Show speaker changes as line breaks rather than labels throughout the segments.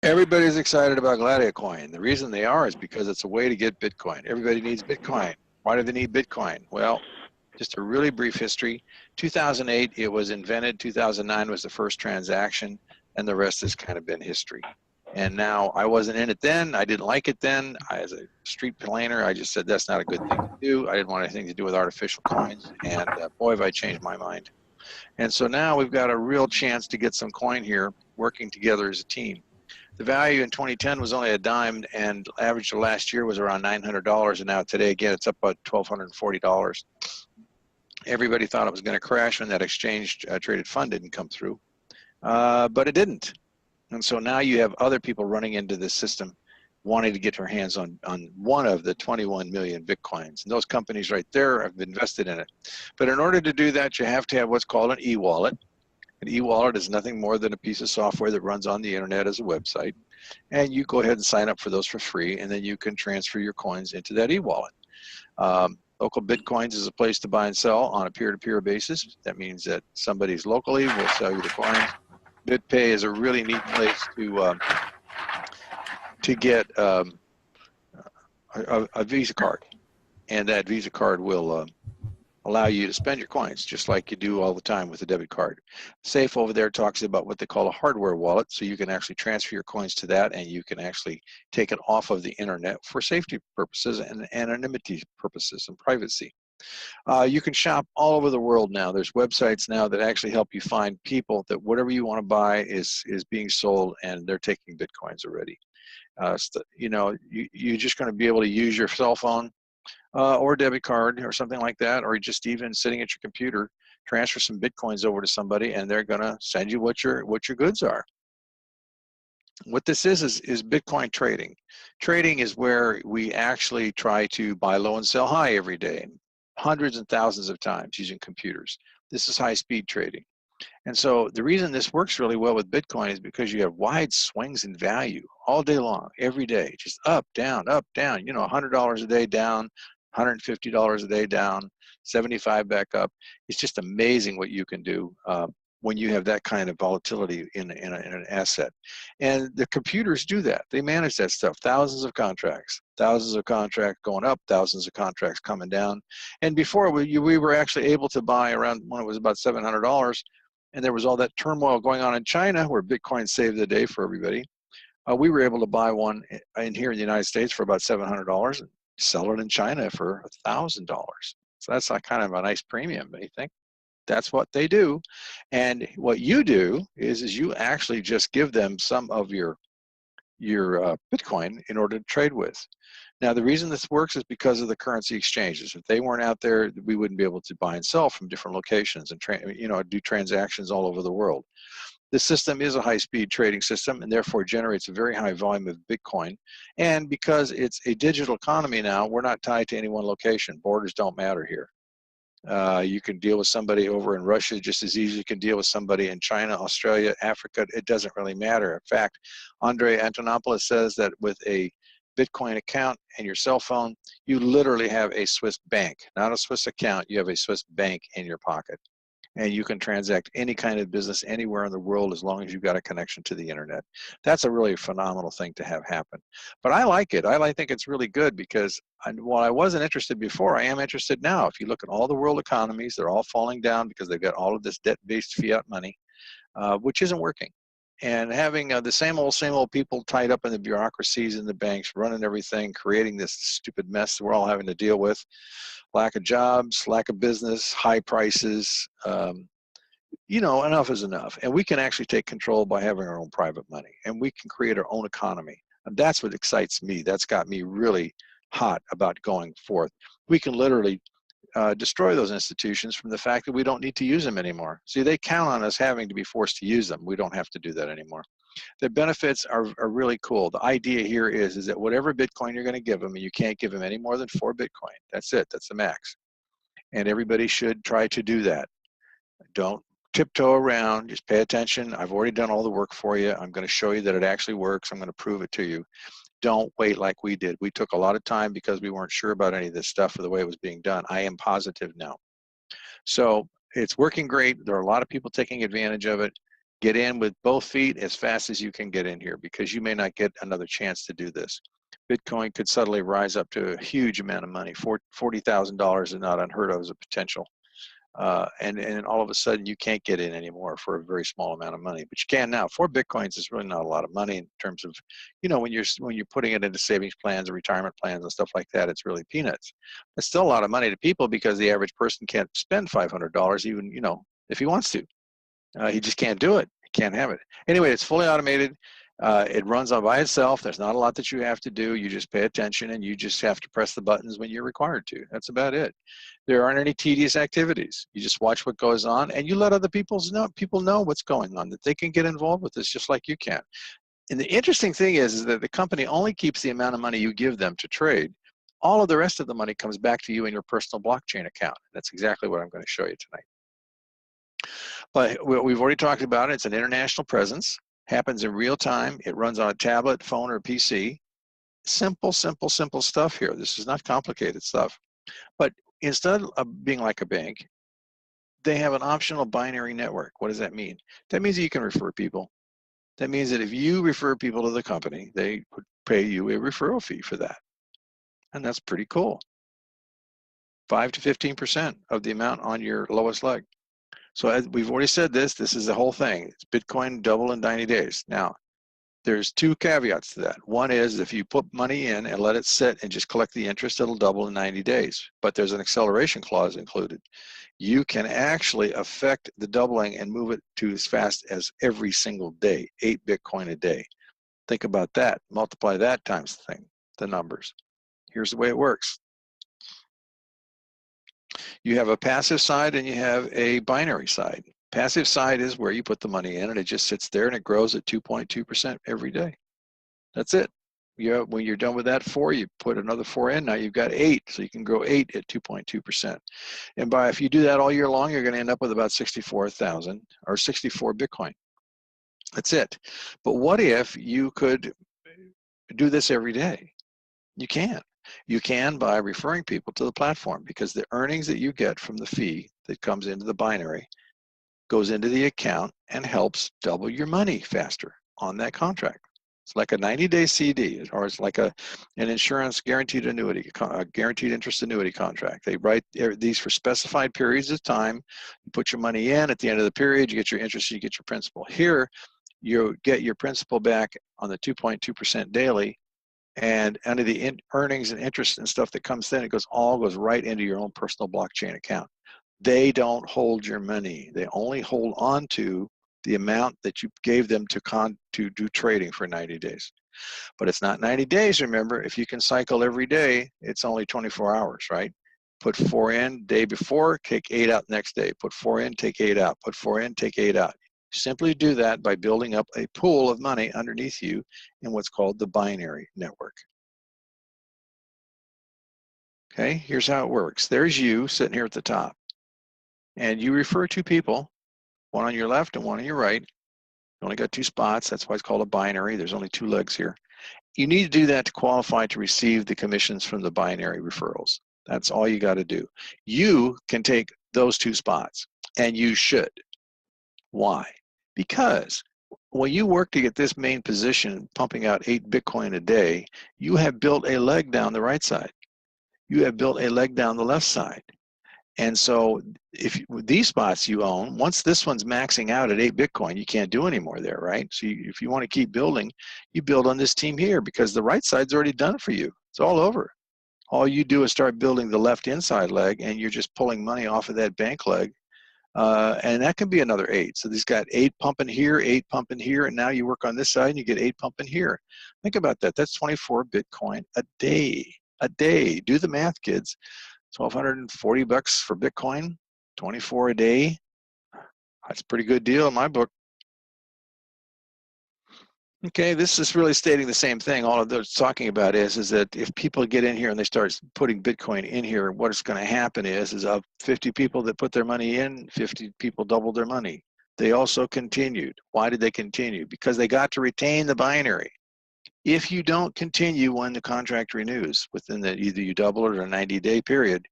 Everybody's excited about Gladiacoin. The reason they are is because it's a way to get Bitcoin. Everybody needs Bitcoin. Why do they need Bitcoin? Well, just a really brief history. 2008, it was invented. 2009 was the first transaction, and the rest has kind of been history. And now, I wasn't in it then. I didn't like it then. As a street planner, I just said that's not a good thing to do. I didn't want anything to do with artificial coins, and boy, have I changed my mind. And so now we've got a real chance to get some coin here, working together as a team. The value in 2010 was only a dime, and average of last year was around $900, and now today, again, it's up about $1,240. Everybody thought it was going to crash when that exchange traded fund didn't come through, but it didn't. And so now you have other people running into this system wanting to get their hands on one of the 21 million Bitcoins. And those companies right there have invested in it. But in order to do that, you have to have what's called an e-wallet. An e-wallet is nothing more than a piece of software that runs on the internet as a website. And you go ahead and sign up for those for free, and then you can transfer your coins into that e-wallet. Local Bitcoins is a place to buy and sell on a peer-to-peer basis. That means that somebody's locally will sell you the coins. BitPay is a really neat place to get a Visa card, and that Visa card will allow you to spend your coins just like you do all the time with a debit card. Safe over there talks about what they call a hardware wallet, so you can actually transfer your coins to that, and you can actually take it off of the internet for safety purposes and anonymity purposes and privacy. You can shop all over the world now. There's websites now that actually help you find people that whatever you want to buy is being sold, and they're taking Bitcoins already. You know, you're just going to be able to use your cell phone or a debit card or something like that, or just even sitting at your computer, transfer some Bitcoins over to somebody, and they're going to send you what your goods are. What this is Bitcoin trading. Trading is where we actually try to buy low and sell high every day, hundreds and thousands of times using computers. This is high-speed trading. And so the reason this works really well with Bitcoin is because you have wide swings in value all day long, every day, just up, down, you know, $100 a day down, $150 a day down, 75 back up. It's just amazing what you can do when you have that kind of volatility in an asset. And the computers do that. They manage that stuff. Thousands of contracts going up, thousands of contracts coming down. And before, we were actually able to buy around when it was about $700, and there was all that turmoil going on in China where Bitcoin saved the day for everybody. We were able to buy one in here in the United States for about $700 and sell it in China for $1,000. So that's like kind of a nice premium, don't you think? That's what they do. And what you do is you actually just give them some of your Bitcoin in order to trade with. Now, the reason this works is because of the currency exchanges. If they weren't out there, we wouldn't be able to buy and sell from different locations and do transactions all over the world. This system is a high-speed trading system and therefore generates a very high volume of Bitcoin. And because it's a digital economy now, we're not tied to any one location. Borders don't matter here. You can deal with somebody over in Russia just as easy as you can deal with somebody in China, Australia, Africa. It doesn't really matter. In fact, Andre Antonopoulos says that with a Bitcoin account and your cell phone, you literally have a Swiss bank, not a Swiss account. You have a Swiss bank in your pocket. And you can transact any kind of business anywhere in the world as long as you've got a connection to the internet. That's a really phenomenal thing to have happen. But I like it. I think it's really good because while I wasn't interested before, I am interested now. If you look at all the world economies, they're all falling down because they've got all of this debt-based fiat money, which isn't working. And having the same old people tied up in the bureaucracies in the banks, running everything, creating this stupid mess that we're all having to deal with. Lack of jobs, lack of business, high prices, enough is enough. And we can actually take control by having our own private money, and we can create our own economy. And that's what excites me. That's got me really hot about going forth. We can literally destroy those institutions from the fact that we don't need to use them anymore. See, they count on us having to be forced to use them. We don't have to do that anymore. The benefits are really cool. The idea here is that whatever Bitcoin you're going to give them, and you can't give them any more than 4 Bitcoin. That's it. That's the max. And everybody should try to do that. Don't tiptoe around. Just pay attention. I've already done all the work for you. I'm going to show you that it actually works. I'm going to prove it to you. Don't wait like we did. We took a lot of time because we weren't sure about any of this stuff or the way it was being done. I am positive now. So it's working great. There are a lot of people taking advantage of it. Get in with both feet as fast as you can get in here, because you may not get another chance to do this. Bitcoin could suddenly rise up to a huge amount of money. $40,000 is not unheard of as a potential. And all of a sudden you can't get in anymore for a very small amount of money, but you can now. 4 Bitcoins is really not a lot of money in terms of, when you're putting it into savings plans and retirement plans and stuff like that, it's really peanuts. It's still a lot of money to people, because the average person can't spend $500 even, if he wants to. He just can't do it. He can't have it. Anyway, it's fully automated. It runs on by itself. There's not a lot that you have to do. You just pay attention, and you just have to press the buttons when you're required to. That's about it. There aren't any tedious activities. You just watch what goes on, and you let other people know what's going on, that they can get involved with this just like you can. And the interesting thing is that the company only keeps the amount of money you give them to trade. All of the rest of the money comes back to you in your personal blockchain account. That's exactly what I'm going to show you tonight. But we've already talked about it. It's an international presence. Happens in real time. It runs on a tablet, phone, or PC. Simple, simple, simple stuff here. This is not complicated stuff. But instead of being like a bank, they have an optional binary network. What does that mean? That means that you can refer people. That means that if you refer people to the company, they would pay you a referral fee for that. And that's pretty cool. 5 to 15% of the amount on your lowest leg. So as we've already said this is the whole thing. It's Bitcoin double in 90 days. Now, there's 2 caveats to that. One is if you put money in and let it sit and just collect the interest, it'll double in 90 days. But there's an acceleration clause included. You can actually affect the doubling and move it to as fast as every single day, 8 Bitcoin a day. Think about that. Multiply that times the numbers. Here's the way it works. You have a passive side and you have a binary side. Passive side is where you put the money in and it just sits there and it grows at 2.2% every day. That's it. When you're done with that 4, you put another 4 in. Now you've got 8, so you can grow 8 at 2.2%. And if you do that all year long, you're going to end up with about 64,000 or 64 Bitcoin. That's it. But what if you could do this every day? You can. You can by referring people to the platform, because the earnings that you get from the fee that comes into the binary goes into the account and helps double your money faster on that contract. It's like a 90-day CD, or it's like an insurance guaranteed annuity, a guaranteed interest annuity contract. They write these for specified periods of time. You put your money in. At the end of the period, you get your interest, you get your principal. Here, you get your principal back on the 2.2% daily, and under the earnings and interest and stuff that comes in, it all goes right into your own personal blockchain account. They don't hold your money. They only hold on to the amount that you gave them to do trading for 90 days. But it's not 90 days, remember. If you can cycle every day, it's only 24 hours, right? Put 4 in day before, take 8 out next day. Put 4 in, take 8 out. Put 4 in, take 8 out. Simply do that by building up a pool of money underneath you in what's called the binary network. Okay, here's how it works. There's you sitting here at the top. And you refer 2 people, one on your left and one on your right. You only got 2 spots. That's why it's called a binary. There's only 2 legs here. You need to do that to qualify to receive the commissions from the binary referrals. That's all you got to do. You can take those 2 spots, and you should. Why? Because when you work to get this main position, pumping out 8 Bitcoin a day, you have built a leg down the right side. You have built a leg down the left side. And so these spots you own, once this one's maxing out at 8 Bitcoin, you can't do any more there, right? So if you want to keep building, you build on this team here, because the right side's already done for you. It's all over. All you do is start building the left inside leg, and you're just pulling money off of that bank leg. And that can be another 8. So these got 8 pumping here, 8 pumping here, and now you work on this side and you get 8 pumping here. Think about that. That's 24 Bitcoin a day. A day. Do the math, kids. $1,240 for Bitcoin, 24 a day. That's a pretty good deal in my book. Okay, this is really stating the same thing. All of those talking about is that if people get in here and they start putting Bitcoin in here, what's going to happen is of 50 people that put their money in, 50 people doubled their money. They also continued. Why did they continue? Because they got to retain the binary. If you don't continue when the contract renews within either you double it or a 90-day period,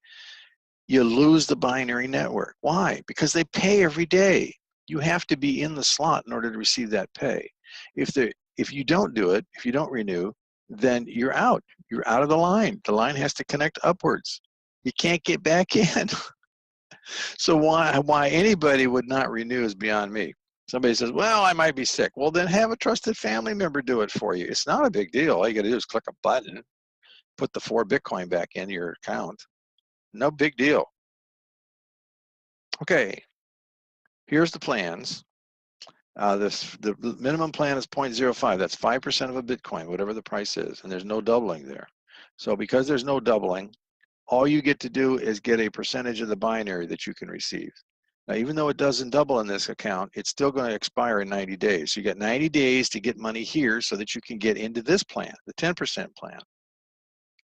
you lose the binary network. Why? Because they pay every day. You have to be in the slot in order to receive that pay. If you don't do it, if you don't renew, then you're out. You're out of the line. The line has to connect upwards. You can't get back in. So why anybody would not renew is beyond me. Somebody says, well, I might be sick. Well, then have a trusted family member do it for you. It's not a big deal. All you got to do is click a button, put the 4 Bitcoin back in your account. No big deal. Okay, here's the plans. The minimum plan is 0.05. That's 5% of a Bitcoin, whatever the price is, and there's no doubling there. So because there's no doubling, all you get to do is get a percentage of the binary that you can receive. Now, even though it doesn't double in this account, it's still going to expire in 90 days. So you got 90 days to get money here so that you can get into this plan, the 10% plan.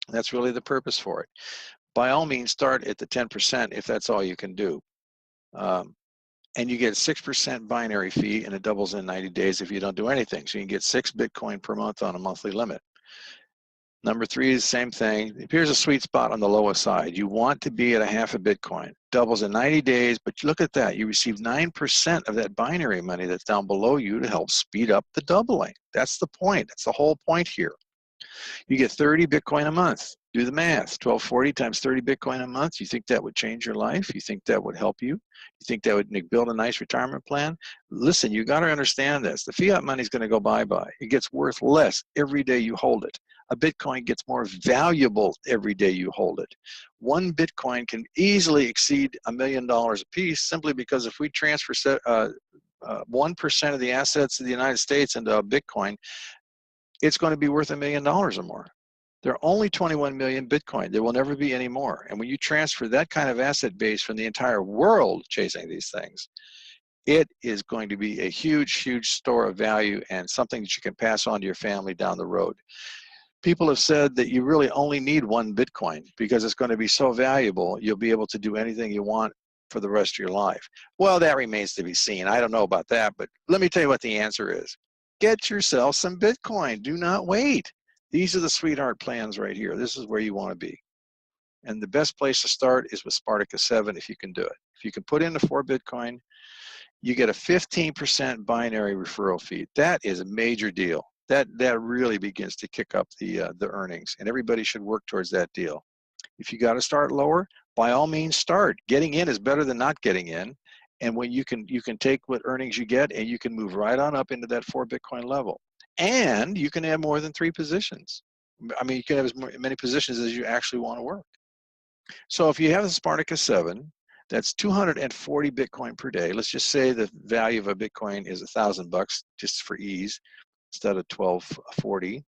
That's really the purpose for it. By all means, start at the 10% if that's all you can do. And you get 6% binary fee, and it doubles in 90 days if you don't do anything. So you can get 6 Bitcoin per month on a monthly limit. Number 3 is the same thing. Here's a sweet spot on the lowest side. You want to be at a half a Bitcoin. Doubles in 90 days, but look at that. You receive 9% of that binary money that's down below you to help speed up the doubling. That's the point. That's the whole point here. You get 30 Bitcoin a month. Do the math. 1240 times 30 Bitcoin a month. You think that would change your life? You think that would help you? You think that would build a nice retirement plan? Listen, you got to understand this. The fiat money is going to go bye-bye. It gets worth less every day you hold it. A Bitcoin gets more valuable every day you hold it. 1 Bitcoin can easily exceed $1 million a piece simply because if we transfer 1% of the assets of the United States into a Bitcoin, it's going to be worth $1 million or more. There are only 21 million Bitcoin. There will never be any more. And when you transfer that kind of asset base from the entire world chasing these things, it is going to be a huge, huge store of value and something that you can pass on to your family down the road. People have said that you really only need 1 Bitcoin because it's going to be so valuable, you'll be able to do anything you want for the rest of your life. Well, that remains to be seen. I don't know about that, but let me tell you what the answer is. Get yourself some Bitcoin. Do not wait. These are the sweetheart plans right here. This is where you want to be. And the best place to start is with Spartacus 7 if you can do it. If you can put in the 4 Bitcoin, you get a 15% binary referral fee. That is a major deal. That really begins to kick up the earnings, and everybody should work towards that deal. If you got to start lower, by all means start. Getting in is better than not getting in. And when you can take what earnings you get and you can move right on up into that 4 Bitcoin level. And you can have more than 3 positions. I mean, you can have as many positions as you actually want to work. So if you have the Spartacus 7, that's 240 Bitcoin per day. Let's just say the value of a Bitcoin is $1,000 just for ease instead of 1240.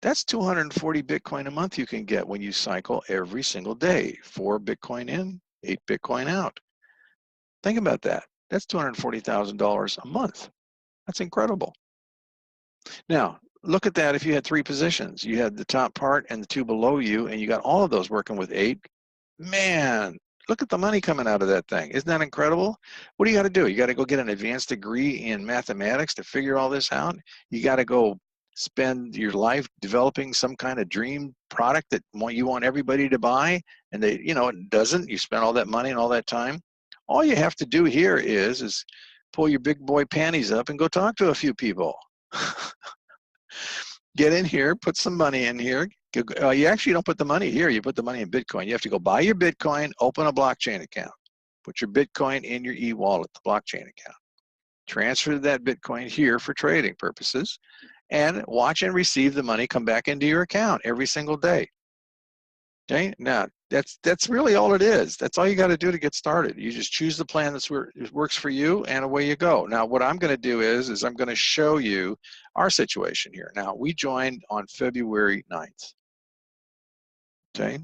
That's 240 Bitcoin a month you can get when you cycle every single day. 4 Bitcoin in, 8 Bitcoin out. Think about that. That's $240,000 a month. That's incredible. Now, look at that if you had 3 positions. You had the top part and the 2 below you, and you got all of those working with 8. Man, look at the money coming out of that thing. Isn't that incredible? What do you got to do? You got to go get an advanced degree in mathematics to figure all this out. You got to go spend your life developing some kind of dream product that you want everybody to buy, and they, it doesn't. You spend all that money and all that time. All you have to do here is pull your big boy panties up and go talk to a few people. Get in here, put some money in here. You actually don't put the money here. You put the money in Bitcoin. You have to go buy your Bitcoin, open a blockchain account. Put your Bitcoin in your e-wallet, the blockchain account. Transfer that Bitcoin here for trading purposes, and watch and receive the money come back into your account every single day. Okay, now that's really all it is. That's all you got to do to get started. You just choose the plan that works for you, and away you go. Now, what I'm going to do is I'm going to show you our situation here. Now, we joined on February 9th. Okay,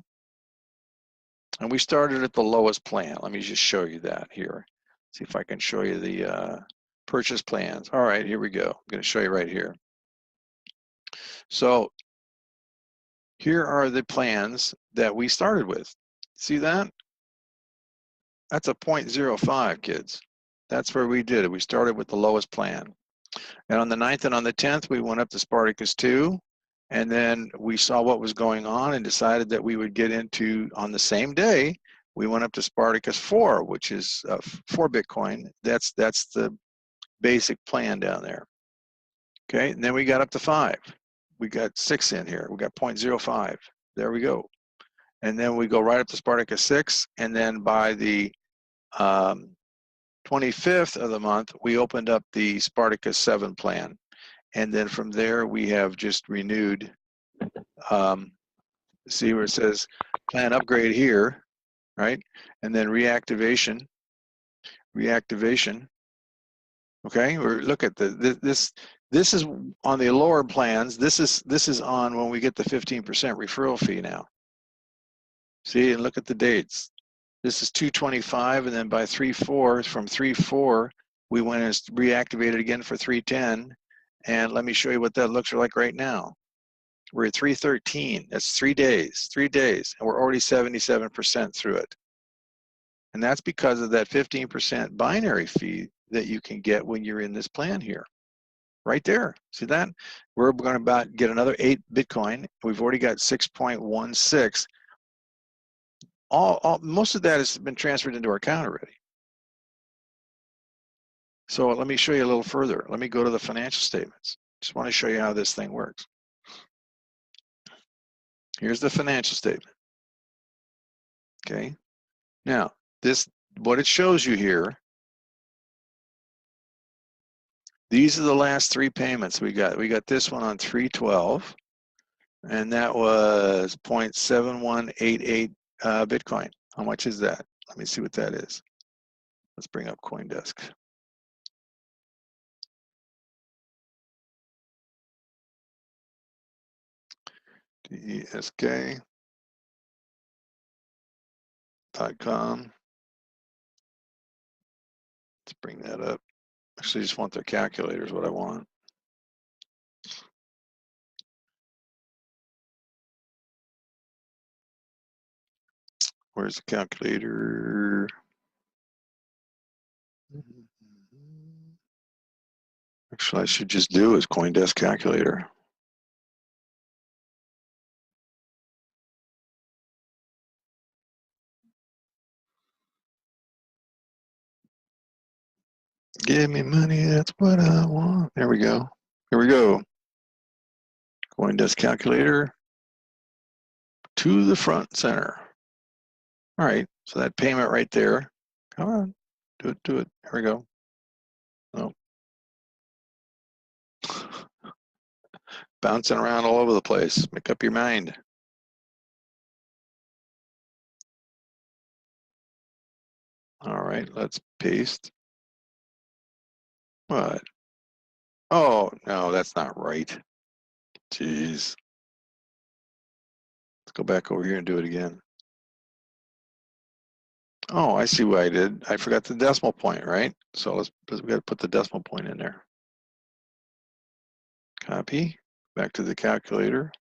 and we started at the lowest plan. Let me just show you that here. See if I can show you the purchase plans. All right, here we go. I'm going to show you right here. So here are the plans that we started with. See that? That's a 0.05, kids. That's where we did it. We started with the lowest plan. And on the 9th and on the 10th, we went up to Spartacus 2. And then we saw what was going on and decided that we would get into, on the same day, We went up to Spartacus 4, which is 4 Bitcoin. That's the basic plan down there. Okay, and then we got up to 5. We got 6 in here. We got 0.05. There we go. And then we go right up to Spartacus 6, and then by the 25th of the month, we opened up the Spartacus 7 plan. And then from there, we have just renewed, see where it says plan upgrade here, right? And then reactivation. Okay, or look at this is on the lower plans. This is on when we get the 15% referral fee now. See, and look at the dates. This is 225, and then by 3/4, from 3/4, we went and reactivated again for 310. And let me show you what that looks like right now. We're at 313. That's 3 days, and we're already 77% through it. And that's because of that 15% binary fee that you can get when you're in this plan here. Right there. See that? We're going to about get another 8 Bitcoin. We've already got 6.16. Most of that has been transferred into our account already. So let me show you a little further. Let me go to the financial statements. Just want to show you how this thing works. Here's the financial statement. Okay. Now, what it shows you here, these are the last 3 payments we got. We got this one on 3/12, and that was 0.7188 Bitcoin. How much is that? Let me see what that is. Let's bring up CoinDesk. desk.com. Let's bring that up. Actually, I just want their calculator is what I want. Where's the calculator? Actually, I should just do is CoinDesk calculator. Give me money, that's what I want. There we go. Here we go. CoinDesk calculator to the front center. All right, so that payment right there. Come on, do it. Here we go. Oh. Bouncing around all over the place. Make up your mind. All right, let's paste. What? Oh, no, that's not right. Jeez. Let's go back over here and do it again. Oh, I see what I did. I forgot the decimal point, right? So we got to put the decimal point in there. Copy. Back to the calculator.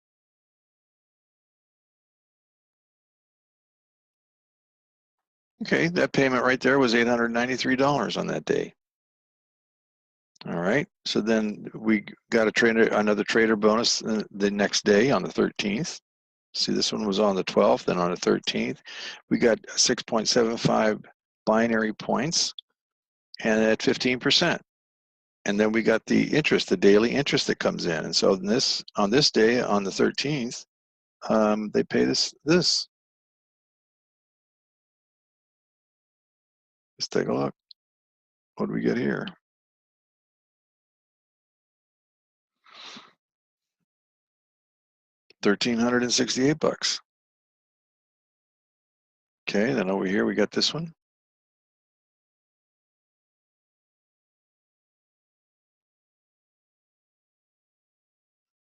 Okay, that payment right there was $893 on that day. All right, so then we got another trader bonus the next day on the 13th. See, this one was on the 12th, then on the 13th. We got 6.75 binary points and at 15%. And then we got the interest, the daily interest that comes in. And so on this day, on the 13th, they pay this. Let's take a look. What do we get here? $1,368. Okay, then over here we got this one.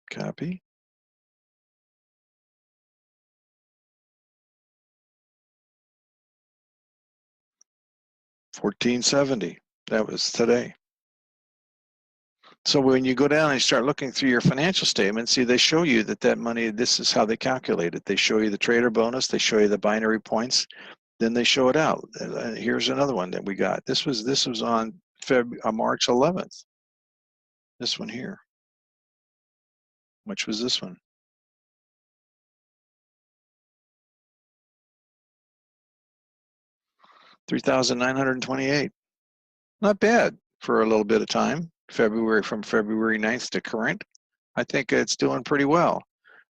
Copy. $1,470. That was today. So when you go down and you start looking through your financial statements, see, they show you that money, this is how they calculate it. They show you the trader bonus, they show you the binary points, then they show it out. Here's another one that we got. This was on March 11th. This one here. Which was this one? $3,928. Not bad for a little bit of time. From February 9th to current. I think it's doing pretty well.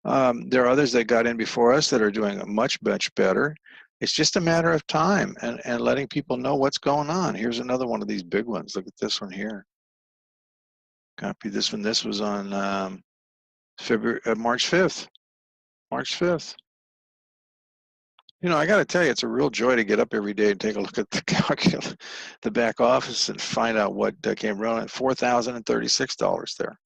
There are others that got in before us that are doing much better. It's just a matter of time and letting people know what's going on. Here's another one of these big ones. Look at this one here. Copy this one. This was on March 5th. March 5th. You know, I got to tell you, it's a real joy to get up every day and take a look at the back office and find out what came running. $4,036 there.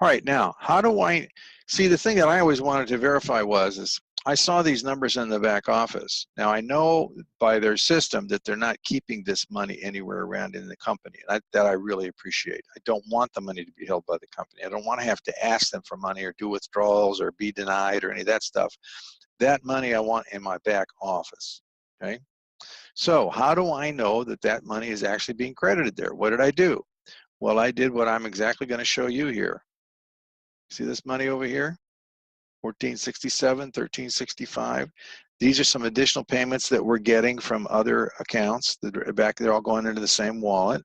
All right, now, how do I see? The thing that I always wanted to verify is I saw these numbers in the back office. Now, I know by their system that they're not keeping this money anywhere around in the company. That I really appreciate. I don't want the money to be held by the company. I don't want to have to ask them for money or do withdrawals or be denied or any of that stuff. That money I want in my back office, okay? So how do I know that that money is actually being credited there? What did I do? Well, I did what I'm exactly going to show you here. See this money over here? 1467, 1365. These are some additional payments that we're getting from other accounts that are back. They're all going into the same wallet,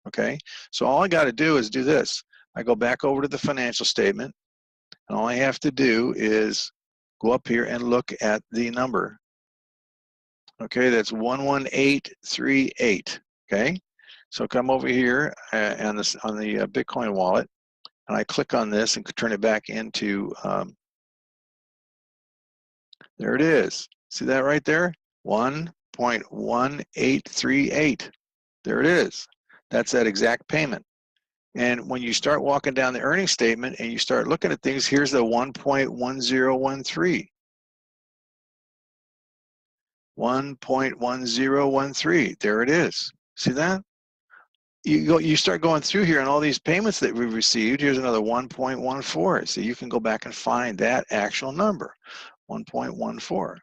okay? So all I got to do is do this. I go back over to the financial statement, and all I have to do is go up here and look at the number. Okay, that's 11838. Okay, so come over here on the Bitcoin wallet, and I click on this and turn it back into. There it is. See that right there? 1.1838. There it is. That's that exact payment. And when you start walking down the earnings statement and you start looking at things, here's the 1.1013. 1.1013. There it is. See that? You start going through here and all these payments that we've received. Here's another 1.14. So you can go back and find that actual number, 1.14.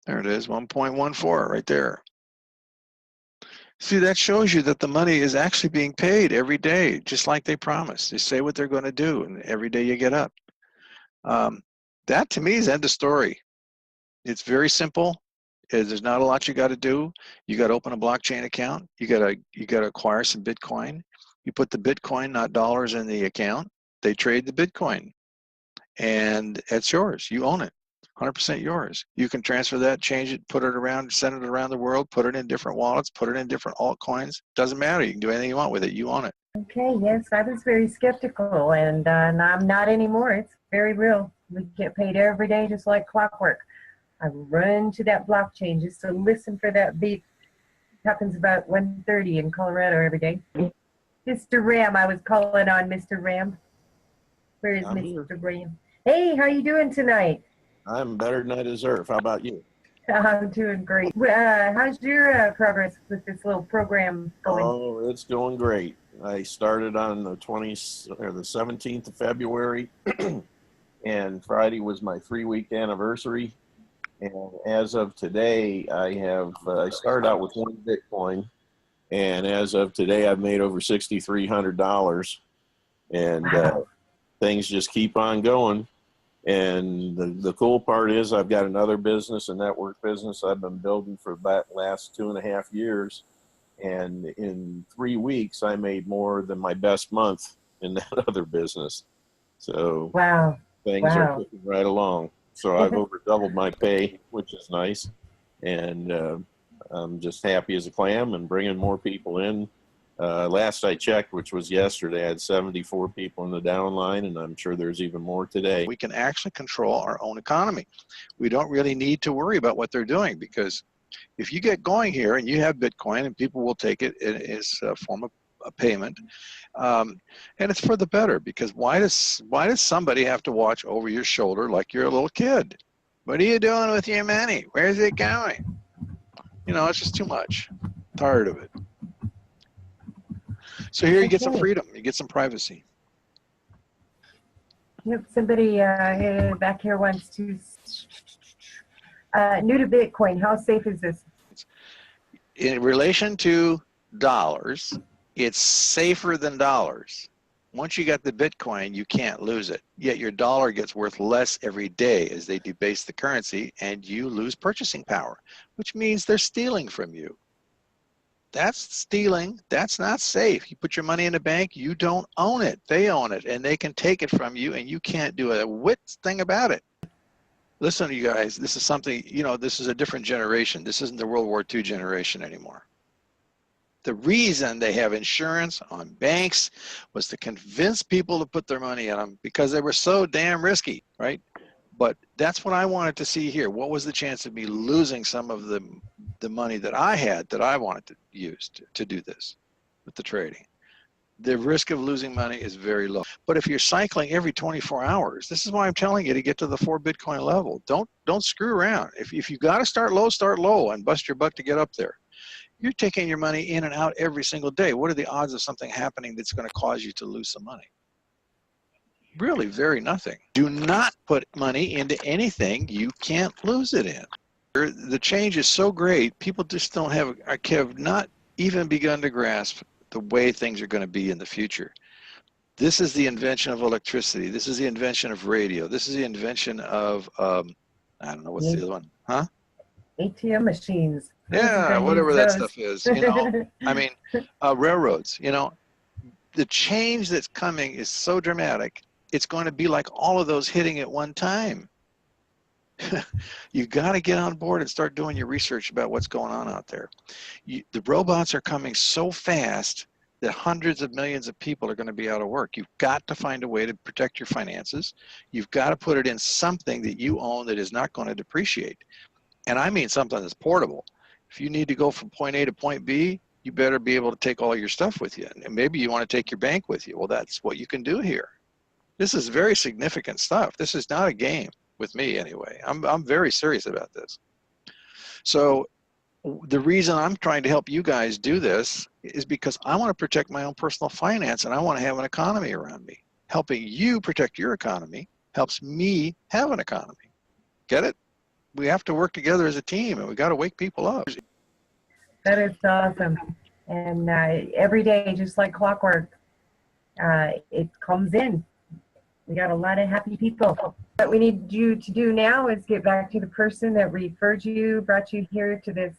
There it is, 1.14 right there. See, that shows you that the money is actually being paid every day, just like they promised. They say what they're going to do, and every day you get up. That to me is end of story. It's very simple. There's not a lot you got to do. You got to open a blockchain account. You got to acquire some Bitcoin. You put the Bitcoin, not dollars, in the account. They trade the Bitcoin, and it's yours. You own it. 100% yours. You can transfer that, change it, put it around, send it around the world, put it in different wallets, put it in different altcoins. Doesn't matter. You can do anything you want with it. You own it.
Okay, yes, I was very skeptical, and I'm not anymore. It's very real. We get paid every day just like clockwork. I run to that blockchain just to listen for that beep. It happens about 1:30 in Colorado every day. Mr. Ram, I was calling on Mr. Ram. Where is Mr. Ram? Hey, how you doing tonight?
I'm better than I deserve. How about you?
I'm doing great. How's your progress with this little program going?
Oh, it's going great. I started on the 17th of February, and Friday was my 3-week anniversary. And as of today, I started out with 1 Bitcoin, and as of today, I've made over $6,300, and
wow.
Things just keep on going. And the cool part is I've got another business, a network business I've been building for that last 2.5 years. And in 3 weeks, I made more than my best month in that other business. So
wow.
Things are moving right along. So I've over doubled my pay, which is nice. And I'm just happy as a clam and bringing more people in. Last I checked, which was yesterday, I had 74 people in the downline, and I'm sure there's even more today.
We can actually control our own economy. We don't really need to worry about what they're doing, because if you get going here and you have Bitcoin and people will take it as a form of a payment, and it's for the better, because why does somebody have to watch over your shoulder like you're a little kid? What are you doing with your money? Where's it going? You know, it's just too much. I'm tired of it. So here you get some freedom, you get some privacy.
Yep, somebody back here wants to, new to Bitcoin, how safe is this?
In relation to dollars, it's safer than dollars. Once you got the Bitcoin, you can't lose it. Yet your dollar gets worth less every day as they debase the currency, and you lose purchasing power, which means they're stealing from you. That's stealing. That's not safe. You put your money in the bank, you don't own it. They own it, and they can take it from you, and you can't do a whit thing about it. Listen, you guys, this is something, you know, this is a different generation. This isn't the World War II generation anymore. The reason they have insurance on banks was to convince people to put their money in them because they were so damn risky, right? But that's what I wanted to see here. What was the chance of me losing some of the money that I had that I wanted to use to do this with the trading? The risk of losing money is very low. But if you're cycling every 24 hours, this is why I'm telling you to get to the 4 Bitcoin level. Don't screw around. If you got to start low and bust your butt to get up there. You're taking your money in and out every single day. What are the odds of something happening that's going to cause you to lose some money? Really, very nothing. Do not put money into anything you can't lose it in. The change is so great, people just don't have not even begun to grasp the way things are going to be in the future. This is the invention of electricity. This is the invention of radio. This is the invention of, I don't know, what's the other one? Huh?
ATM machines.
Yeah, whatever that stuff is, you know. I mean, railroads, you know, the change that's coming is so dramatic. It's going to be like all of those hitting at one time. You got to get on board and start doing your research about what's going on out there. The robots are coming so fast that hundreds of millions of people are going to be out of work. You've got to find a way to protect your finances. You've got to put it in something that you own that is not going to depreciate. And I mean something that's portable. If you need to go from point A to point B, you better be able to take all your stuff with you. And maybe you want to take your bank with you. Well, that's what you can do here. This is very significant stuff. This is not a game with me anyway. I'm very serious about this. So the reason I'm trying to help you guys do this is because I want to protect my own personal finance and I want to have an economy around me. Helping you protect your economy helps me have an economy. Get it? We have to work together as a team, and we got to wake people up.
That is awesome. And every day, just like clockwork, it comes in. We got a lot of happy people. What we need you to do now is get back to the person that referred you, brought you here to this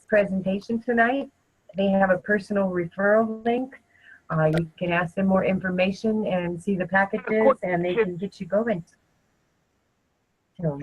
presentation tonight. They have a personal referral link. You can ask them more information and see the packages, and they can get you going. So.